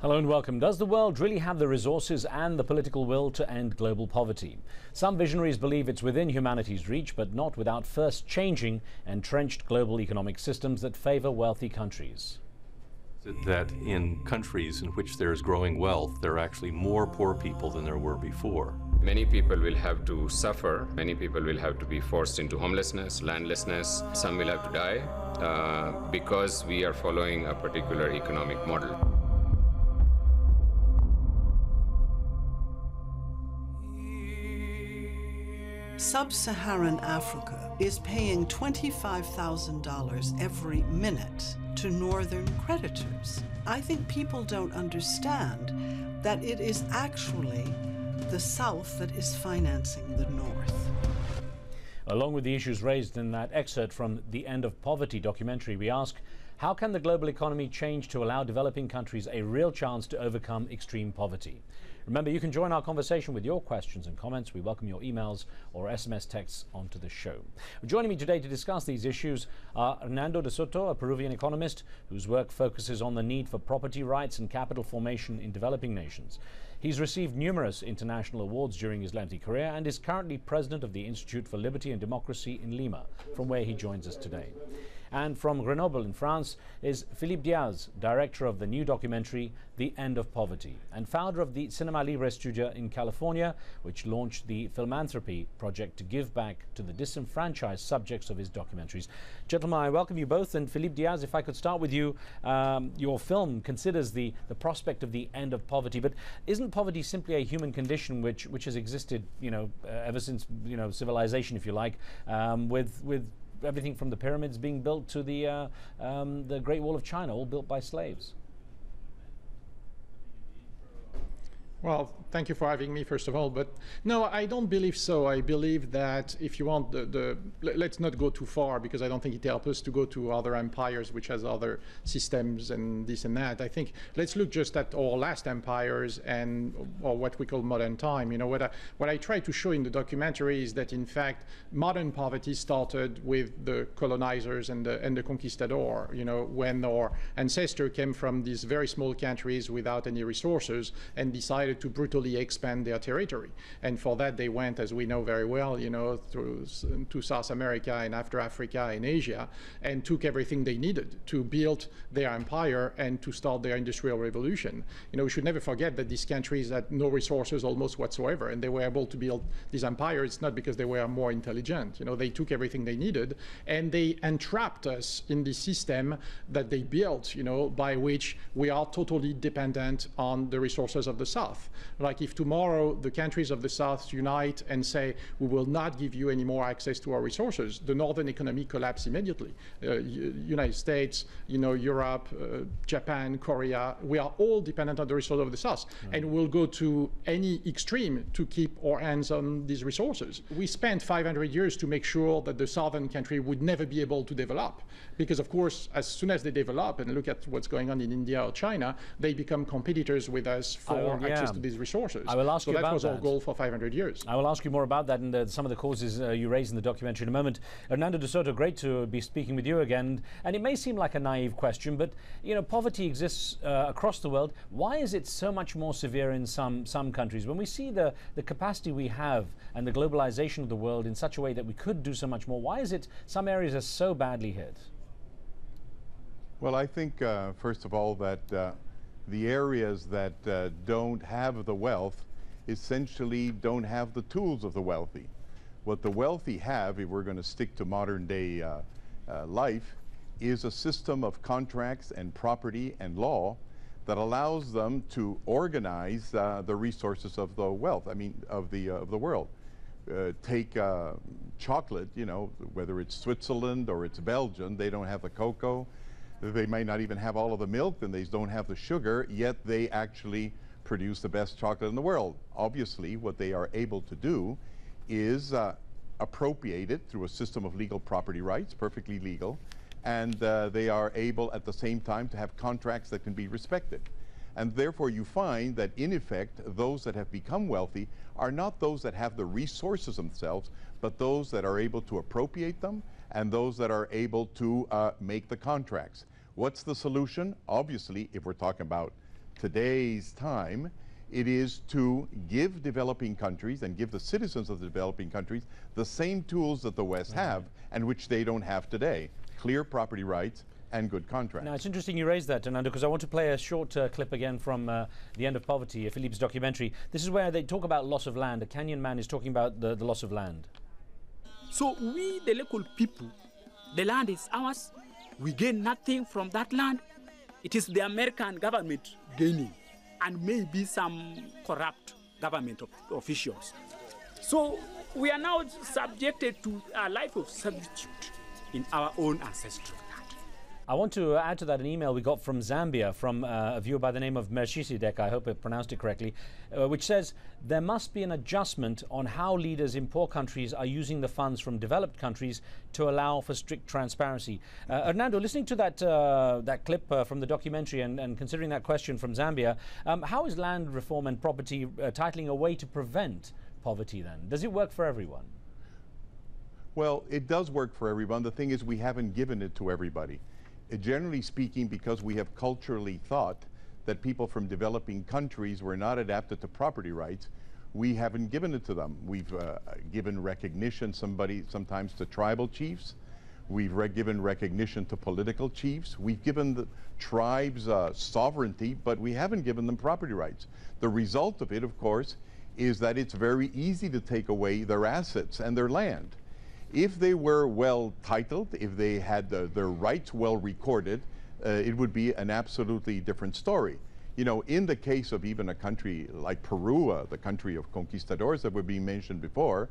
Hello and welcome. Does the world really have the resources and the political will to end global poverty? Some visionaries believe it's within humanity's reach, but not without first changing entrenched global economic systems that favor wealthy countries. That in countries in which there is growing wealth, there are actually more poor people than there were before. Many people will have to suffer. Many people will have to be forced into homelessness, landlessness. Some will have to die because we are following a particular economic model. Sub-Saharan Africa is paying $25,000 every minute to northern creditors. I think people don't understand that it is actually the South that is financing the North. Along with the issues raised in that excerpt from the End of Poverty documentary, we ask, how can the global economy change to allow developing countries a real chance to overcome extreme poverty? Remember, you can join our conversation with your questions and comments. We welcome your emails or SMS texts onto the show. Joining me today to discuss these issues are Hernando de Soto, a Peruvian economist whose work focuses on the need for property rights and capital formation in developing nations. He's received numerous international awards during his lengthy career and is currently president of the Institute for Liberty and Democracy in Lima, from where he joins us today. And from Grenoble in France is Philippe Diaz, director of the new documentary The End of Poverty and founder of the Cinema Libre Studio in California, which launched the Philanthropy project to give back to the disenfranchised subjects of his documentaries. Gentlemen, I welcome you both. And Philippe Diaz, if I could start with you, your film considers the prospect of the end of poverty, but isn't poverty simply a human condition which has existed, ever since, civilization, if you like, with everything from the pyramids being built to the Great Wall of China, all built by slaves? Well, thank you for having me, first of all. But no, I don't believe so. I believe that if you want let's not go too far, because I don't think it helps us to go to other empires which has other systems and this and that. I think let's look just at our last empires or what we call modern time. What I try to show in the documentary is that, in fact, modern poverty started with the colonizers and the conquistador. When our ancestors came from these very small countries without any resources and decided to brutally expand their territory. And for that, they went, as we know very well, to South America and after Africa and Asia, and took everything they needed to build their empire and to start their industrial revolution. We should never forget that these countries had no resources almost whatsoever, and they were able to build these empires not because they were more intelligent. They took everything they needed, and they entrapped us in the system that they built, by which we are totally dependent on the resources of the South. Like if tomorrow the countries of the South unite and say, we will not give you any more access to our resources, the northern economy collapses immediately. United States, Europe, Japan, Korea, we are all dependent on the resources of the South. And we'll go to any extreme to keep our hands on these resources. We spent 500 years to make sure that the southern country would never be able to develop. Because, of course, as soon as they develop, and look at what's going on in India or China, they become competitors with us for access to these resources. I will ask you about that. So that was our goal for 500 years. I will ask you more about that and some of the causes you raised in the documentary in a moment. Hernando de Soto, great to be speaking with you again. And it may seem like a naive question, but poverty exists across the world. Why is it so much more severe in some countries? When we see the capacity we have and the globalization of the world in such a way that we could do so much more, why is it some areas are so badly hit? Well, I think, first of all, that the areas that don't have the wealth essentially don't have the tools of the wealthy. What the wealthy have, if we're going to stick to modern day life, is a system of contracts and property and law that allows them to organize the resources of the wealth, of the world. Take chocolate, whether it's Switzerland or it's Belgium, they don't have the cocoa. They might not even have all of the milk, and they don't have the sugar, yet they actually produce the best chocolate in the world. Obviously, what they are able to do is appropriate it through a system of legal property rights, perfectly legal, and they are able at the same time to have contracts that can be respected. And therefore you find that, in effect, those that have become wealthy are not those that have the resources themselves, but those that are able to appropriate them and those that are able to make the contracts. What's the solution? Obviously, if we're talking about today's time, it is to give developing countries and give the citizens of the developing countries the same tools that the West have and which they don't have today. Clear property rights and good contracts. Now, it's interesting you raised that, Fernando, because I want to play a short clip again from The End of Poverty, Philippe's documentary. This is where they talk about loss of land. A Kenyan man is talking about the loss of land. So we, the local people, the land is ours. We gain nothing from that land. It is the American government gaining, and maybe some corrupt government officials. So we are now subjected to a life of servitude in our own ancestral land. I want to add to that an email we got from Zambia from a viewer by the name of Melchisedek, I hope I pronounced it correctly, which says there must be an adjustment on how leaders in poor countries are using the funds from developed countries to allow for strict transparency. Hernando, listening to that clip from the documentary and considering that question from Zambia, how is land reform and property titling a way to prevent poverty then? Does it work for everyone? Well, it does work for everyone. The thing is, we haven't given it to everybody. Generally speaking, because we have culturally thought that people from developing countries were not adapted to property rights, we haven't given it to them. We've given recognition sometimes to tribal chiefs. We've given recognition to political chiefs. We've given the tribes sovereignty, but we haven't given them property rights. The result of it, of course, is that it's very easy to take away their assets and their land. If they were well titled, if they had their rights well recorded, it would be an absolutely different story. You know, in the case of even a country like Peru, the country of conquistadors that were being mentioned before,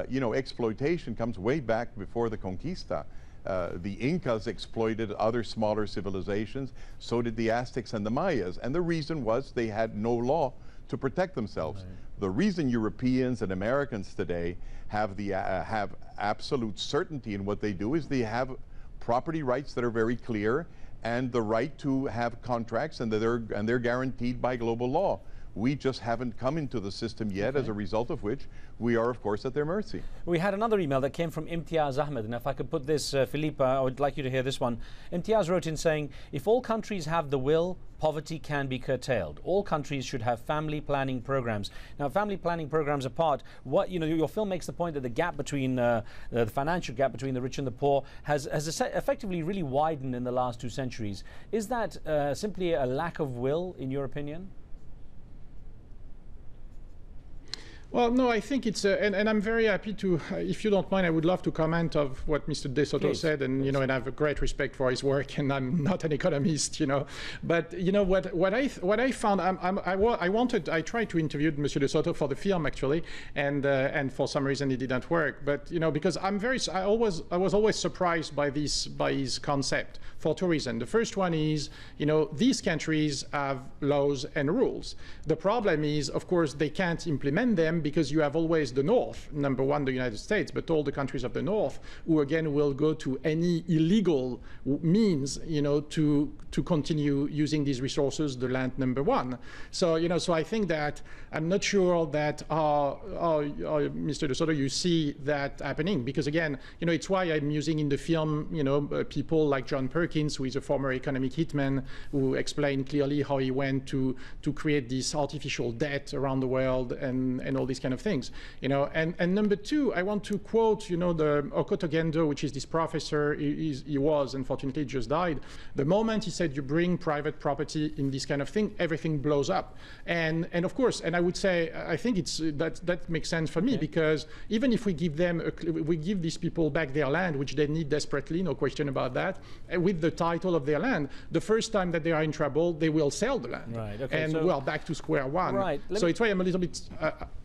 you know, exploitation comes way back before the conquista. The Incas exploited other smaller civilizations, so did the Aztecs and the Mayas, and the reason was they had no law to protect themselves. Right. The reason Europeans and Americans today have absolute certainty in what they do is they have property rights that are very clear and the right to have contracts, and they're guaranteed by global law. We just haven't come into the system yet, as a result of which we are, of course, at their mercy. We had another email that came from Imtiaz Ahmed, and if I could put this, Philippe, I would like you to hear this one. Imtiaz wrote in saying, if all countries have the will, poverty can be curtailed. All countries should have family planning programs. Now, family planning programs apart, your film makes the point that the gap between, the financial gap between the rich and the poor has effectively really widened in the last 2 centuries. Is that simply a lack of will, in your opinion? Well, no, I think it's, and I'm very happy to, if you don't mind, I would love to comment of what Mr. De Soto said, and you know, and I have a great respect for his work, and I'm not an economist, you know, but you know what I found, I tried to interview Mr. De Soto for the film actually, and for some reason it didn't work, but you know, because I was always surprised by his concept for two reasons. The first one is, you know, these countries have laws and rules. The problem is, of course, they can't implement them because you have always the North, number one, the United States, but all the countries of the North, who again will go to any illegal means, you know, to continue using these resources, the land, number one. So, you know, so I think that I'm not sure that, Mr. De Soto, you see that happening, because again, you know, it's why I'm using in the film, you know, people like John Perkins, who is a former economic hitman, who explained clearly how he went to create this artificial debt around the world and all these kind of things, you know. And number two, I want to quote, you know, the Okoto Gendo, which is this professor. He was, unfortunately, just died. The moment he said you bring private property in this kind of thing, everything blows up. And of course, and I would say, I think it's that makes sense for me, because even if we give them, we give these people back their land, which they need desperately, no question about that, with the title of their land, the first time that they are in trouble, they will sell the land. Right. Okay. And so, well, back to square one. Right. So it's why I'm a little bit.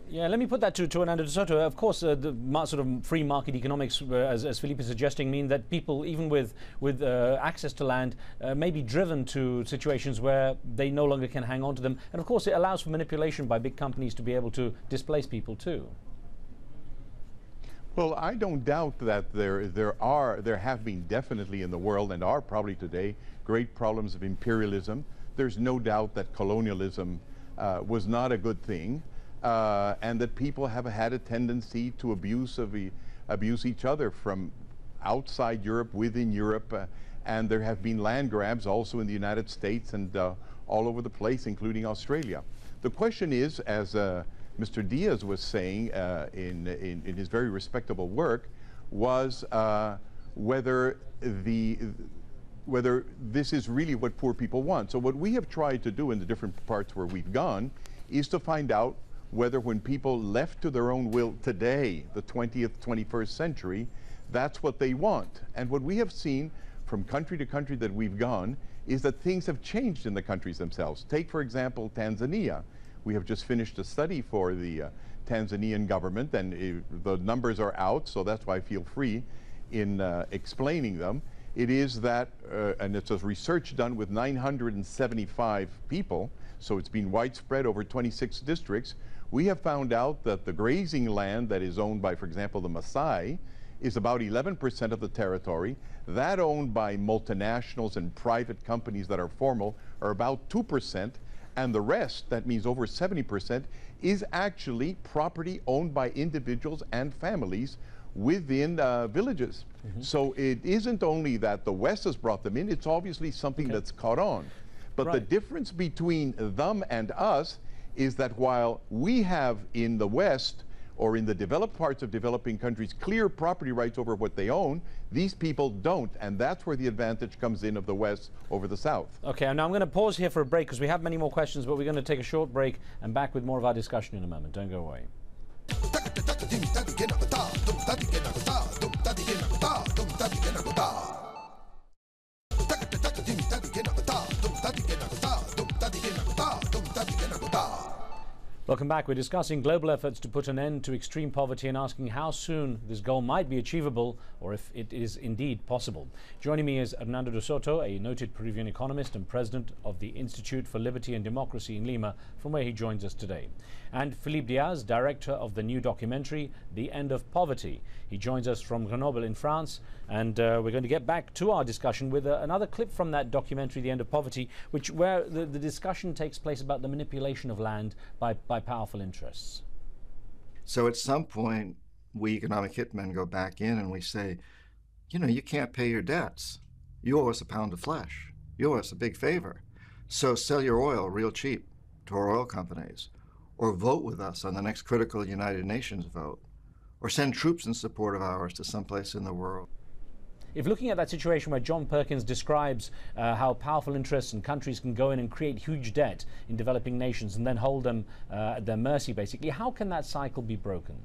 Yeah, let me put that to Hernando De Soto. Of course, the sort of free market economics, as Philippe is suggesting, mean that people, even with access to land, may be driven to situations where they no longer can hang on to them. And of course, it allows for manipulation by big companies to be able to displace people too. Well, I don't doubt that there have been definitely in the world, and are probably today, great problems of imperialism. There's no doubt that colonialism was not a good thing. And that people have had a tendency to abuse each other from outside Europe, within Europe, and there have been land grabs also in the United States and all over the place, including Australia. The question is, as Mr. Diaz was saying in his very respectable work, was whether this is really what poor people want. So what we have tried to do in the different parts where we've gone is to find out whether when people left to their own will today, the 20th, 21st century, that's what they want. And what we have seen from country to country that we've gone is that things have changed in the countries themselves. Take, for example, Tanzania. We have just finished a study for the Tanzanian government, and the numbers are out, so that's why I feel free in explaining them. It is that, and it's a research done with 975 people, so it's been widespread over 26 districts. We have found out that the grazing land that is owned by, for example, the Maasai is about 11% of the territory. That owned by multinationals and private companies that are formal are about 2%. And the rest, that means over 70%, is actually property owned by individuals and families within villages. So it isn't only that the West has brought them in, it's obviously something that's caught on. But the difference between them and us is that while we have in the West or in the developed parts of developing countries clear property rights over what they own, these people don't, and that's where the advantage comes in of the West over the South. Okay, now I'm going to pause here for a break because we have many more questions, but we're going to take a short break and back with more of our discussion in a moment. Don't go away. Welcome back. We're discussing global efforts to put an end to extreme poverty and asking how soon this goal might be achievable or if it is indeed possible. Joining me is Hernando de Soto, a noted Peruvian economist and president of the Institute for Liberty and Democracy in Lima, from where he joins us today. And Felipe Diaz, director of the new documentary, The End of Poverty. He joins us from Grenoble in France, and we're going to get back to our discussion with another clip from that documentary, The End of Poverty, where the discussion takes place about the manipulation of land by powerful interests. So at some point, we economic hitmen go back in and we say, you know, you can't pay your debts. You owe us a pound of flesh. You owe us a big favor. So sell your oil real cheap to our oil companies, or vote with us on the next critical United Nations vote, or send troops in support of ours to someplace in the world. If looking at that situation where John Perkins describes how powerful interests and countries can go in and create huge debt in developing nations and then hold them at their mercy, basically, how can that cycle be broken?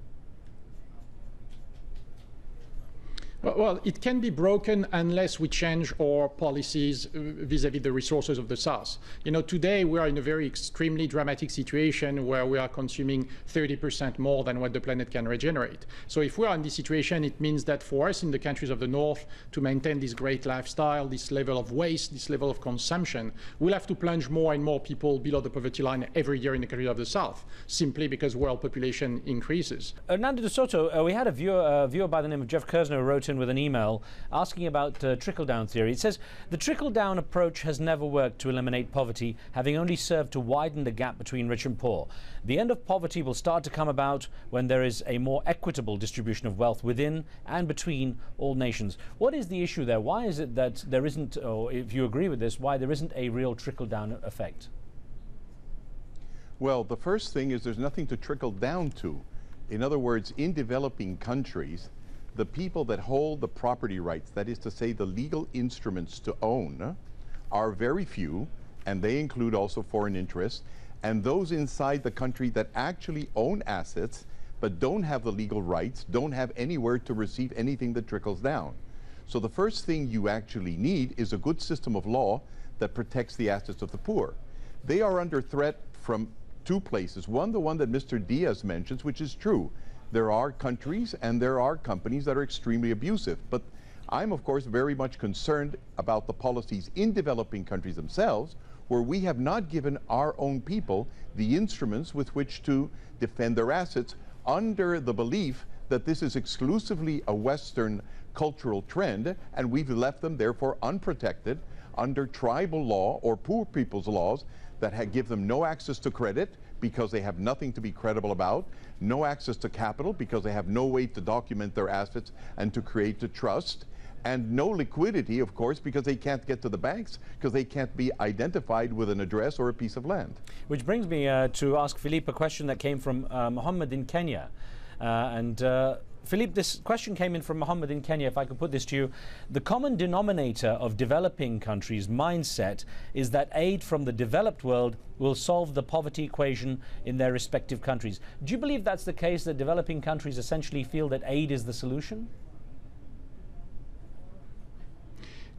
Well, it can be broken unless we change our policies vis-à-vis the resources of the South. You know, today we are in a very extremely dramatic situation where we are consuming 30% more than what the planet can regenerate. So if we are in this situation, it means that for us in the countries of the North to maintain this great lifestyle, this level of waste, this level of consumption, we'll have to plunge more and more people below the poverty line every year in the countries of the South, simply because world population increases. Hernando de Soto, we had a viewer by the name of Jeff Kersner who wrote in with an email asking about trickle-down theory. It says, the trickle-down approach has never worked to eliminate poverty, having only served to widen the gap between rich and poor. The end of poverty will start to come about when there is a more equitable distribution of wealth within and between all nations. What is the issue there? Why is it that there isn't, or if you agree with this, why there isn't a real trickle-down effect? Well, the first thing is there's nothing to trickle down to. In other words, in developing countries, the people that hold the property rights, that is to say the legal instruments to own, are very few, and they include also foreign interests, and those inside the country that actually own assets but don't have the legal rights, don't have anywhere to receive anything that trickles down. So the first thing you actually need is a good system of law that protects the assets of the poor. They are under threat from two places. One, the one that Mr. Diaz mentions, which is true. There are countries and there are companies that are extremely abusive. But I'm, of course, very much concerned about the policies in developing countries themselves, where we have not given our own people the instruments with which to defend their assets under the belief that this is exclusively a Western cultural trend, and we've left them, therefore, unprotected under tribal law or poor people's laws that give them no access to credit because they have nothing to be credible about, no access to capital because they have no way to document their assets and to create the trust, and no liquidity, of course, because they can't get to the banks, because they can't be identified with an address or a piece of land. Which brings me to ask Philippe a question that came from Mohammed in Kenya. Philippe, this question came in from Mohammed in Kenya. If I could put this to you, the common denominator of developing countries' mindset is that aid from the developed world will solve the poverty equation in their respective countries. Do you believe that's the case, that developing countries essentially feel that aid is the solution?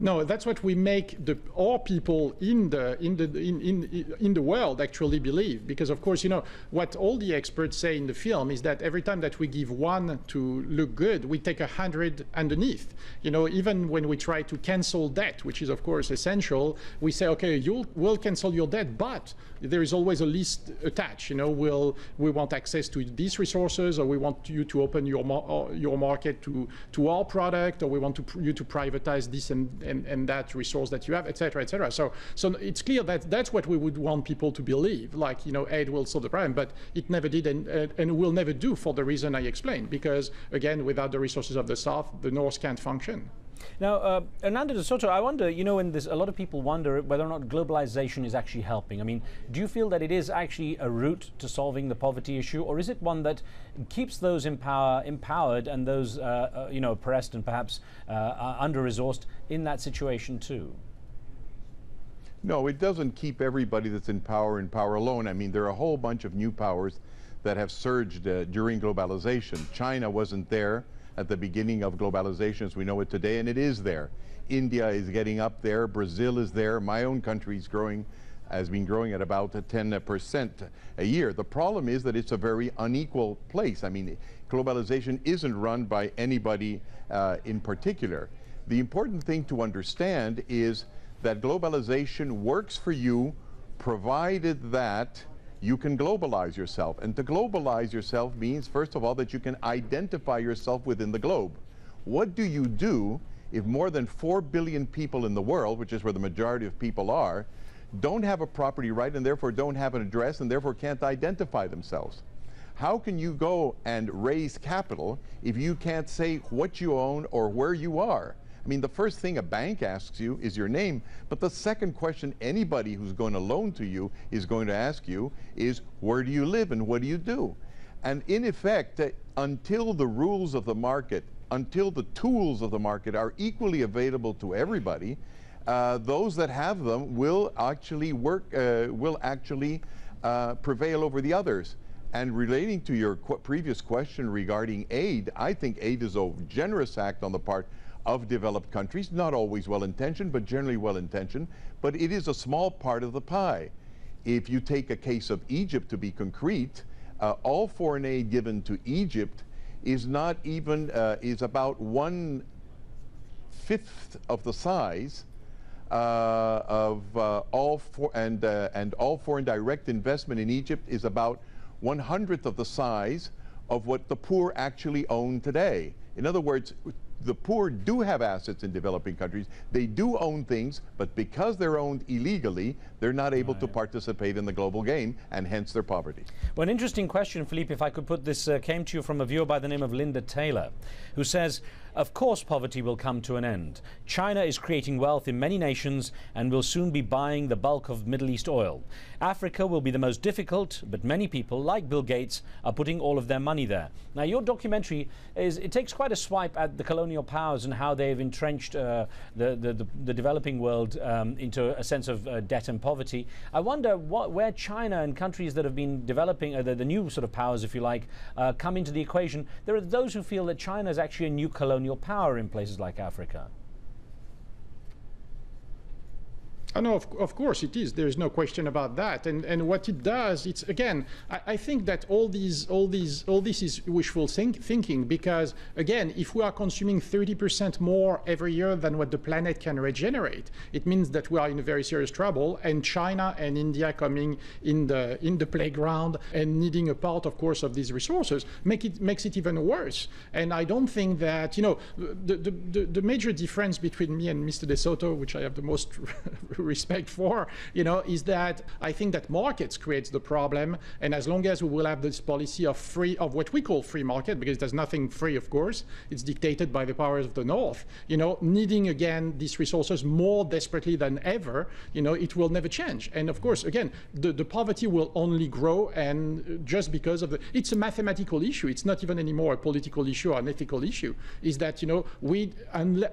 No, that's what we make our people in the world actually believe. Because of course, you know, what all the experts say in the film is that every time that we give one to look good, we take 100 underneath. You know, even when we try to cancel debt, which is of course essential, we say, okay, we'll cancel your debt, but there is always a list attached. You know, we want access to these resources, or we want you to open your market to our product, or we want you to privatize this and that resource that you have, etc., etc. So it's clear that that's what we would want people to believe, like, you know, aid will solve the problem, but it never did, and will never do, for the reason I explained, because again, without the resources of the South, the North can't function. Now, Hernando de Soto, I wonder, you know, a lot of people wonder whether or not globalization is actually helping. I mean, do you feel that it is actually a route to solving the poverty issue, or is it one that keeps those empowered and those, you know, oppressed and perhaps under-resourced in that situation too? No, it doesn't keep everybody that's in power alone. I mean, there are a whole bunch of new powers that have surged during globalization. China wasn't there at the beginning of globalization as we know it today, and it is there. India is getting up there, Brazil is there, my own country is growing, has been growing at about 10% a year. The problem is that it's a very unequal place. I mean, globalization isn't run by anybody in particular. The important thing to understand is that globalization works for you provided that you can globalize yourself. And to globalize yourself means, first of all, that you can identify yourself within the globe. What do you do if more than 4 billion people in the world, which is where the majority of people are, don't have a property right and therefore don't have an address and therefore can't identify themselves? How can you go and raise capital if you can't say what you own or where you are? I mean, the first thing a bank asks you is your name, but the second question anybody who's going to loan to you is going to ask you is, where do you live and what do you do? And in effect, until the rules of the market, until the tools of the market are equally available to everybody, those that have them will actually prevail over the others. And relating to your previous question regarding aid, I think aid is a generous act on the part of developed countries, not always well-intentioned, but generally well-intentioned, but it is a small part of the pie. If you take a case of Egypt, to be concrete, all foreign aid given to Egypt is not even, is about 1/5 of the size of all foreign direct investment in Egypt is about 1/100th of the size of what the poor actually own today. In other words, the poor do have assets in developing countries. They do own things, but because they're owned illegally, they're not able to participate in the global game, and hence their poverty. Well, an interesting question, Philippe, if I could put this, came to you from a viewer by the name of Linda Taylor, who says, of course poverty will come to an end. China is creating wealth in many nations and will soon be buying the bulk of Middle East oil. Africa will be the most difficult, but many people, like Bill Gates, are putting all of their money there. Now, your documentary, it takes quite a swipe at the colonial powers and how they've entrenched the developing world into a sense of debt and poverty. I wonder where China and countries that have been developing, the new sort of powers, if you like, come into the equation. There are those who feel that China is actually a new colonial power in places like Africa. Oh, no, of course it is. There's no question about that. And what it does, it's again, I think that all this is wishful thinking, because again, if we are consuming 30% more every year than what the planet can regenerate, it means that we are in very serious trouble. And China and India coming in the playground and needing a part, of course, of these resources makes it even worse. And I don't think that, you know, the major difference between me and Mr. De Soto, which I have the most respect for, you know, is that I think that markets creates the problem, and as long as we will have this policy of what we call free market, because there's nothing free, of course, it's dictated by the powers of the North, you know, needing again these resources more desperately than ever, you know, it will never change. And of course, again, the poverty will only grow, and just because of it's a mathematical issue. It's not even anymore a political issue or an ethical issue. Is that, you know,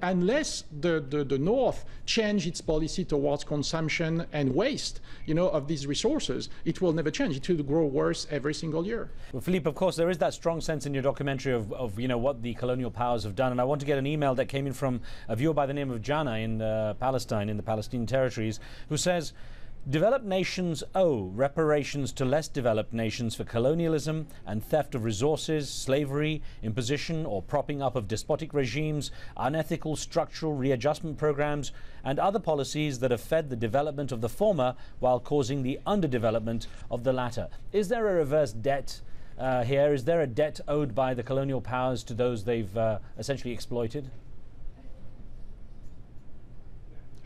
unless the North change its policy towards consumption and waste, you know, of these resources, it will never change. It will grow worse every single year. Well, Philippe, of course, there is that strong sense in your documentary of you know, what the colonial powers have done. And I want to get an email that came in from a viewer by the name of Jana in Palestine, in the Palestinian territories, who says, developed nations owe reparations to less developed nations for colonialism and theft of resources, slavery, imposition or propping up of despotic regimes, unethical structural readjustment programs, and other policies that have fed the development of the former while causing the underdevelopment of the latter. Is there a reverse debt here? Is there a debt owed by the colonial powers to those they've essentially exploited?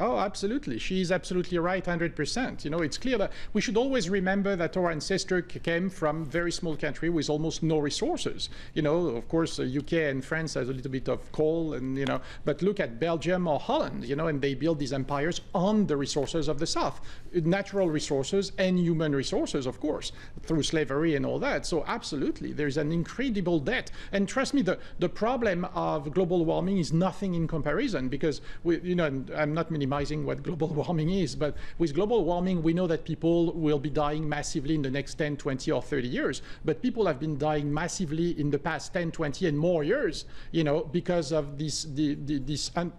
Oh, absolutely. She's absolutely right, 100%. You know, it's clear that we should always remember that our ancestor came from a very small country with almost no resources. You know, of course, the UK and France has a little bit of coal, and, you know, but look at Belgium or Holland, you know, and they build these empires on the resources of the South, natural resources and human resources, of course, through slavery and all that. So absolutely, there's an incredible debt. And trust me, the problem of global warming is nothing in comparison, because, you know, and I'm not minimizing what global warming is, but with global warming, we know that people will be dying massively in the next 10, 20, or 30 years. But people have been dying massively in the past 10, 20, and more years, you know, because of this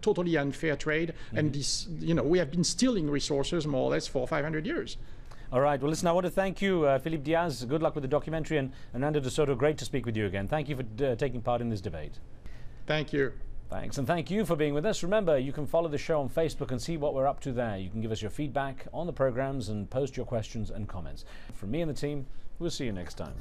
totally unfair trade, and this, you know, we have been stealing resources more or less for 500 years. All right. Well, listen, I want to thank you, Philippe Diaz. Good luck with the documentary, and Nando de Soto, great to speak with you again. Thank you for taking part in this debate. Thank you. Thanks, and thank you for being with us. Remember, you can follow the show on Facebook and see what we're up to there. You can give us your feedback on the programs and post your questions and comments. From me and the team, we'll see you next time.